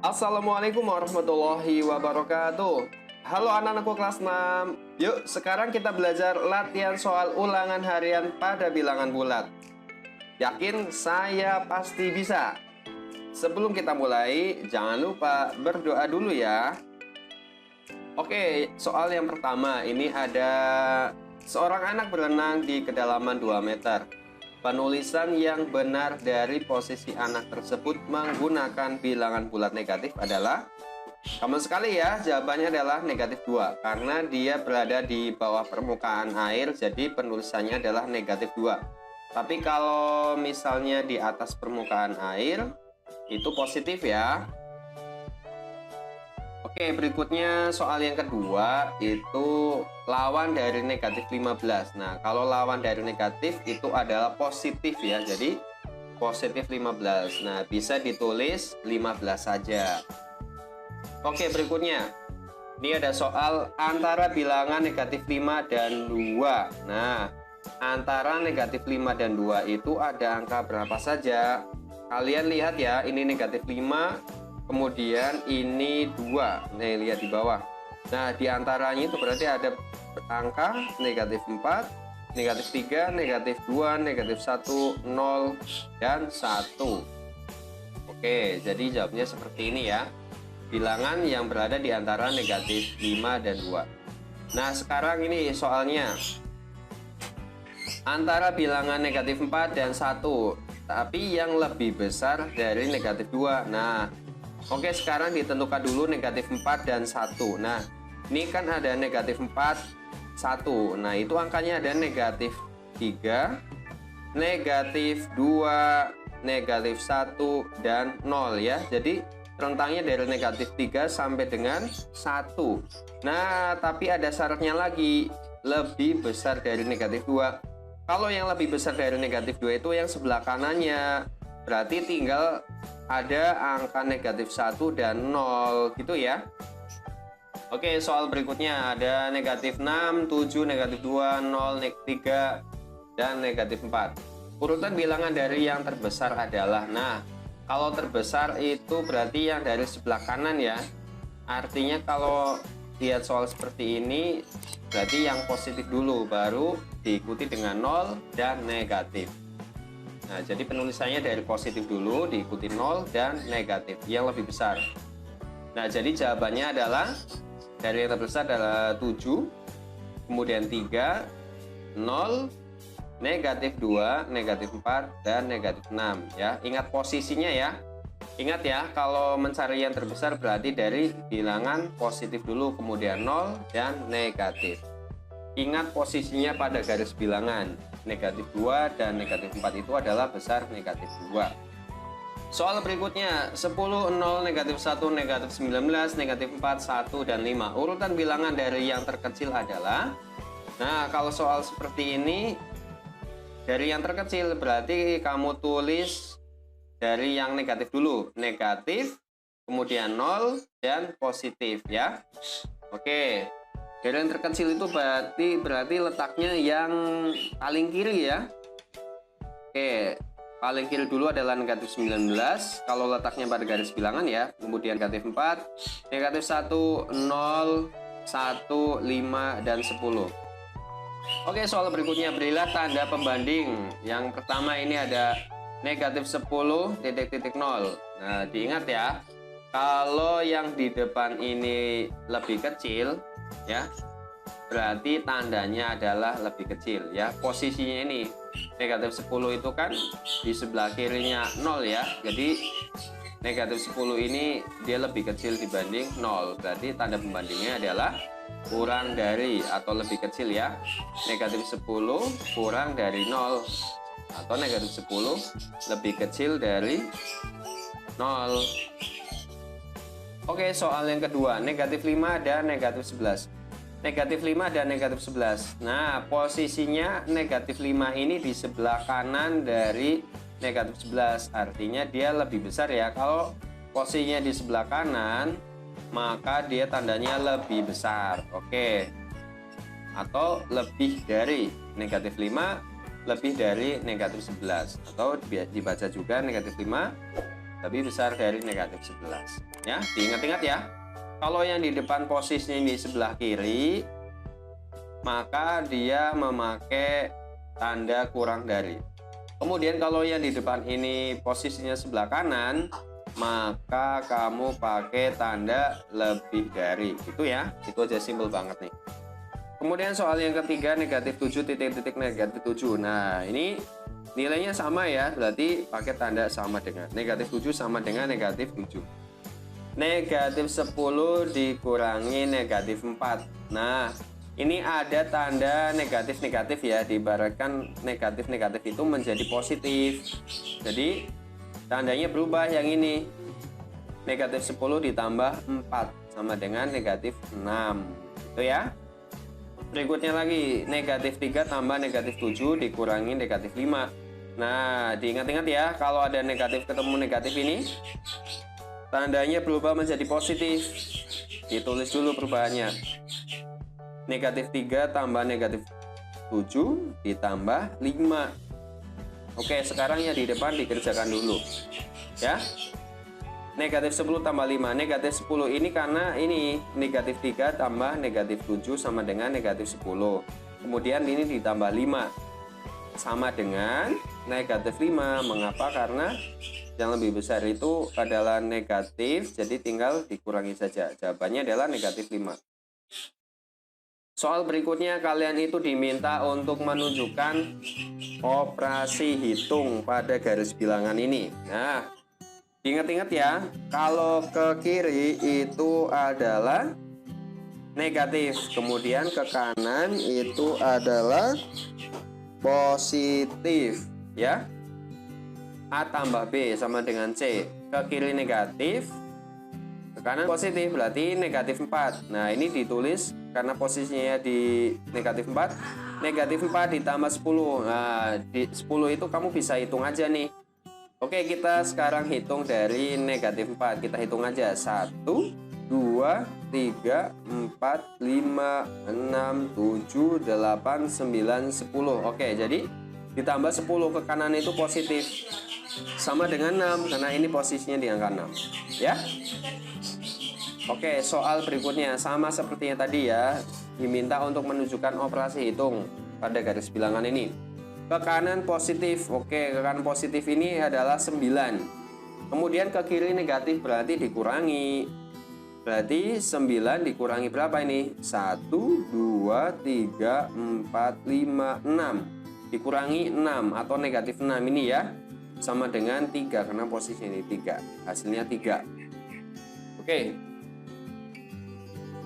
Assalamualaikum warahmatullahi wabarakatuh. Halo anak-anakku kelas 6. Yuk, sekarang kita belajar latihan soal ulangan harian pada bilangan bulat. Yakin saya pasti bisa. Sebelum kita mulai, jangan lupa berdoa dulu ya. Oke, soal yang pertama ini ada seorang anak berenang di kedalaman 2 meter. Penulisan yang benar dari posisi anak tersebut menggunakan bilangan bulat negatif adalah, common sekali ya, jawabannya adalah negatif 2 karena dia berada di bawah permukaan air, jadi penulisannya adalah negatif 2. Tapi kalau misalnya di atas permukaan air itu positif ya. Oke, berikutnya soal yang kedua itu lawan dari negatif 15. Nah, kalau lawan dari negatif itu adalah positif ya. Jadi positif 15. Nah, bisa ditulis 15 saja. Oke, berikutnya. Ini ada soal antara bilangan negatif 5 dan 2. Nah, antara negatif 5 dan 2 itu ada angka berapa saja? Kalian lihat ya, ini negatif 5. Kemudian ini 2, nih lihat di bawah. Nah, di antaranya itu berarti ada angka negatif 4, negatif 3, negatif 2, negatif 1, 0, dan 1. Oke, jadi jawabnya seperti ini ya. Bilangan yang berada di antara negatif 5 dan 2. Nah, sekarang ini soalnya. Antara bilangan negatif 4 dan 1, tapi yang lebih besar dari negatif 2. Nah, oke, sekarang ditentukan dulu negatif 4 dan 1. Nah, ini kan ada negatif 4, 1. Nah, itu angkanya ada negatif 3, negatif 2, negatif 1, dan 0 ya. Jadi, rentangnya dari negatif 3 sampai dengan 1. Nah, tapi ada syaratnya lagi, lebih besar dari negatif 2. Kalau yang lebih besar dari negatif 2 itu yang sebelah kanannya. Berarti tinggal ada angka negatif 1 dan 0 gitu ya. Oke, soal berikutnya ada negatif 6, 7, negatif 2, 0, negatif 3, dan negatif 4. Urutan bilangan dari yang terbesar adalah, nah, kalau terbesar itu berarti yang dari sebelah kanan ya. Artinya kalau lihat soal seperti ini, berarti yang positif dulu, baru diikuti dengan 0 dan negatif. Nah, jadi penulisannya dari positif dulu, diikuti 0 dan negatif, yang lebih besar. Nah, jadi jawabannya adalah, dari yang terbesar adalah 7, kemudian 3, 0, negatif 2, negatif 4, dan negatif 6. Ya, ingat posisinya ya. Ingat ya, kalau mencari yang terbesar berarti dari bilangan positif dulu, kemudian 0 dan negatif. Ingat posisinya pada garis bilangan. Negatif 2 dan negatif 4 itu adalah besar negatif 2. Soal berikutnya, 10, 0, negatif 1, negatif 19, negatif 4, 1, dan 5. Urutan bilangan dari yang terkecil adalah, nah, kalau soal seperti ini, dari yang terkecil berarti kamu tulis dari yang negatif dulu. Negatif, kemudian 0, dan positif ya. Oke. Dari yang terkecil itu berarti letaknya yang paling kiri ya. Oke, paling kiri dulu adalah negatif 19 kalau letaknya pada garis bilangan ya. Kemudian negatif 4, negatif 1, 0, 1, 5, dan 10. Oke, soal berikutnya, berilah tanda pembanding. Yang pertama ini ada negatif 10, titik-titik 0. Nah, diingat ya, kalau yang di depan ini lebih kecil ya, berarti tandanya adalah lebih kecil ya. Posisinya ini negatif 10 itu kan di sebelah kirinya 0 ya, jadi negatif 10 ini dia lebih kecil dibanding 0, berarti tanda pembandingnya adalah kurang dari atau lebih kecil ya. Negatif 10 kurang dari 0 atau negatif 10 lebih kecil dari 0. Oke, soal yang kedua, negatif 5 dan negatif 11. Negatif 5 dan negatif 11. Nah, posisinya negatif 5 ini di sebelah kanan dari negatif 11. Artinya dia lebih besar ya. Kalau posisinya di sebelah kanan, maka dia tandanya lebih besar. Oke. Atau lebih dari negatif 5, lebih dari negatif 11. Atau dibaca juga negatif 5 lebih besar dari negatif 11. Ya, diingat-ingat ya. Kalau yang di depan posisinya di sebelah kiri, maka dia memakai tanda kurang dari. Kemudian kalau yang di depan ini posisinya sebelah kanan, maka kamu pakai tanda lebih dari. Itu ya, itu aja, simpel banget nih. Kemudian soal yang ketiga, negatif 7 titik-titik negatif 7. Nah, ini nilainya sama ya, berarti pakai tanda sama dengan. Negatif 7 sama dengan negatif 7. Negatif 10 dikurangi negatif 4. Nah, ini ada tanda negatif-negatif ya, diibaratkan negatif-negatif itu menjadi positif. Jadi, tandanya berubah yang ini. Negatif 10 ditambah 4 sama dengan negatif 6. Itu ya. Berikutnya lagi, negatif 3 tambah negatif 7 dikurangi negatif 5. Nah, diingat-ingat ya, kalau ada negatif ketemu negatif ini, tandanya berubah menjadi positif. Ditulis dulu perubahannya. Negatif 3 tambah negatif 7 ditambah 5. Oke, sekarang ya di depan dikerjakan dulu. Ya. Negatif 10 tambah 5. Negatif 10 ini karena ini negatif 3 tambah negatif 7 sama dengan negatif 10. Kemudian ini ditambah 5. Sama dengan negatif 5. Mengapa? Karena yang lebih besar itu adalah negatif, jadi tinggal dikurangi saja. Jawabannya adalah negatif 5. Soal berikutnya, kalian itu diminta untuk menunjukkan operasi hitung pada garis bilangan ini. Nah, ingat-ingat ya, kalau ke kiri itu adalah negatif, kemudian ke kanan itu adalah positif, ya. A tambah B sama dengan C. Ke kiri negatif, ke kanan positif, berarti negatif 4. Nah, ini ditulis karena posisinya di negatif 4. Negatif 4 ditambah 10. Nah, di 10 itu kamu bisa hitung aja nih. Oke, kita sekarang hitung dari negatif 4. Kita hitung aja. 1, 2, 3, 4, 5, 6, 7, 8, 9, 10. Oke, jadi ditambah 10 ke kanan itu positif. Sama dengan 6, karena ini posisinya di angka 6. Ya. Oke, soal berikutnya sama seperti yang tadi ya. Diminta untuk menunjukkan operasi hitung pada garis bilangan ini. Ke kanan positif. Oke, ke kanan positif ini adalah 9. Kemudian ke kiri negatif, berarti dikurangi. Berarti 9 dikurangi berapa ini? 1, 2, 3, 4, 5, 6. Dikurangi 6 atau negatif 6 ini ya. Sama dengan 3 karena posisi ini 3. Hasilnya 3. Oke.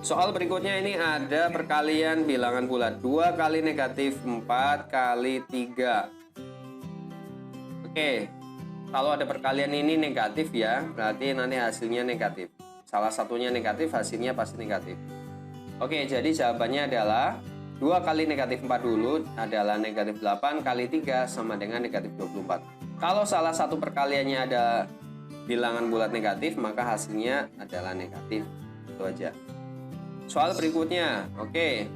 Soal berikutnya ini ada perkalian bilangan bulat. 2 kali negatif 4 kali 3. Oke. Kalau ada perkalian ini negatif ya, berarti nanti hasilnya negatif. Salah satunya negatif, hasilnya pasti negatif. Oke, jadi jawabannya adalah 2 kali negatif 4 dulu adalah negatif 8 kali 3 sama dengan negatif 24. Kalau salah satu perkaliannya ada bilangan bulat negatif, maka hasilnya adalah negatif. Itu aja. Soal berikutnya, oke.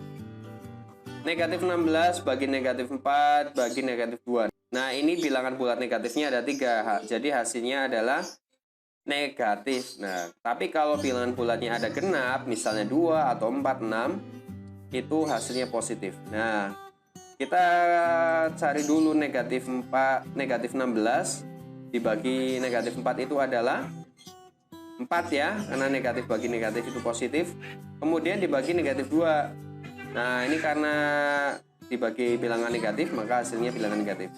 Negatif 16 bagi negatif 4 bagi negatif 2. Nah, ini bilangan bulat negatifnya ada 3. Jadi hasilnya adalah negatif. Nah, tapi kalau bilangan bulatnya ada genap, misalnya 2 atau 4, 6, itu hasilnya positif. Nah, kita cari dulu negatif 4, negatif 16 dibagi negatif 4 itu adalah 4 ya, karena negatif bagi negatif itu positif. Kemudian dibagi negatif 2. Nah, ini karena dibagi bilangan negatif, maka hasilnya bilangan negatif.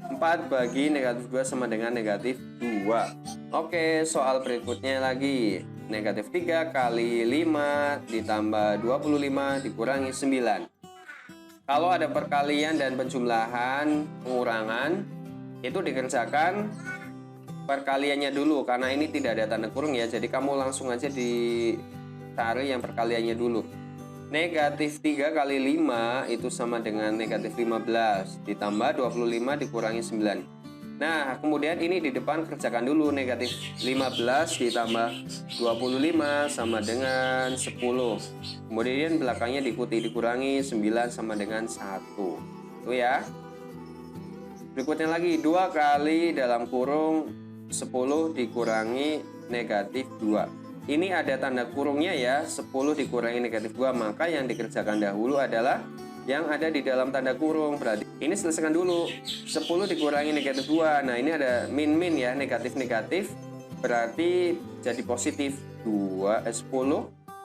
4 bagi negatif 2 sama dengan negatif 2. Oke, soal berikutnya lagi. Negatif 3 kali 5 ditambah 25 dikurangi 9. Kalau ada perkalian dan penjumlahan pengurangan, itu dikerjakan perkaliannya dulu. Karena ini tidak ada tanda kurung ya, jadi kamu langsung aja dicari yang perkaliannya dulu. Negatif 3 kali 5 itu sama dengan negatif 15 ditambah 25 dikurangi 9. Nah, kemudian ini di depan kerjakan dulu. Negatif 15 ditambah 25 sama dengan 10. Kemudian belakangnya diikuti dikurangi 9 sama dengan 1. Itu ya. Berikutnya lagi 2 kali dalam kurung 10 dikurangi negatif 2. ini ada tanda kurungnya ya, 10 dikurangi negatif 2, maka yang dikerjakan dahulu adalah yang ada di dalam tanda kurung. Berarti ini selesaikan dulu, 10 dikurangi negatif 2. Nah ini ada min-min ya, negatif-negatif, berarti jadi positif 10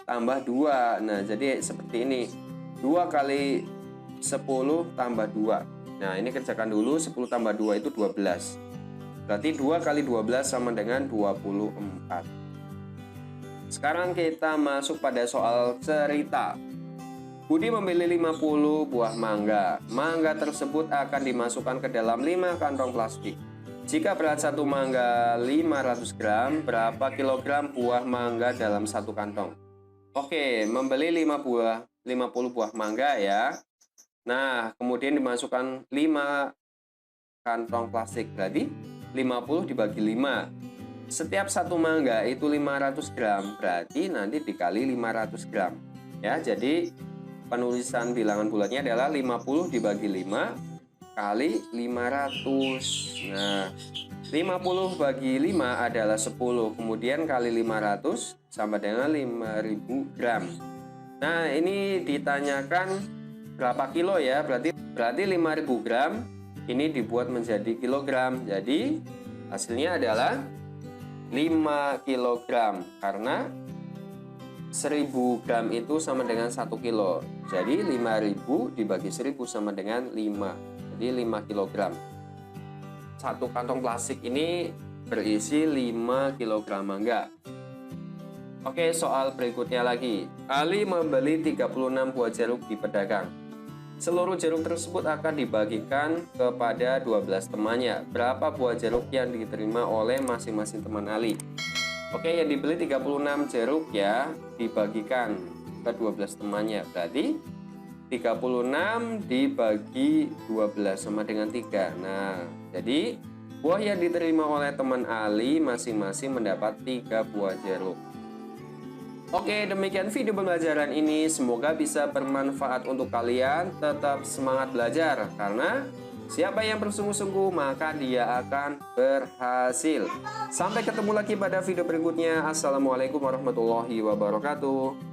tambah 2. Nah jadi seperti ini, 2 kali 10 tambah 2. Nah ini kerjakan dulu, 10 tambah 2 itu 12. Berarti 2 kali 12 sama dengan 24. Sekarang kita masuk pada soal cerita. Budi membeli 50 buah mangga. Mangga tersebut akan dimasukkan ke dalam 5 kantong plastik. Jika berat satu mangga 500 gram, berapa kilogram buah mangga dalam satu kantong? Oke, membeli 50 buah mangga ya. Nah, kemudian dimasukkan 5 kantong plastik. Berarti 50 dibagi 5. Setiap satu mangga itu 500 gram. Berarti nanti dikali 500 gram. Ya, jadi penulisan bilangan bulatnya adalah 50 dibagi 5 kali 500. Nah, 50 bagi 5 adalah 10. Kemudian kali 500 sama dengan 5000 gram. Nah, ini ditanyakan berapa kilo ya? Berarti 5000 gram ini dibuat menjadi kilogram. Jadi hasilnya adalah 5 kilogram karena 1000 gram itu sama dengan 1 kilo. Jadi 5000 dibagi 1000 sama dengan 5. Jadi 5 kilogram. Satu kantong plastik ini berisi 5 kilogram mangga. Oke, soal berikutnya lagi. Ali membeli 36 buah jeruk di pedagang. Seluruh jeruk tersebut akan dibagikan kepada 12 temannya. Berapa buah jeruk yang diterima oleh masing-masing teman Ali? Oke, yang dibeli 36 jeruk ya, dibagikan ke 12 temannya. Berarti 36 dibagi 12 sama dengan 3. Nah, jadi buah yang diterima oleh teman Ali masing-masing mendapat 3 buah jeruk. Oke, demikian video pembelajaran ini. Semoga bisa bermanfaat untuk kalian. Tetap semangat belajar, karena siapa yang bersungguh-sungguh maka dia akan berhasil. Sampai ketemu lagi pada video berikutnya. Assalamualaikum warahmatullahi wabarakatuh.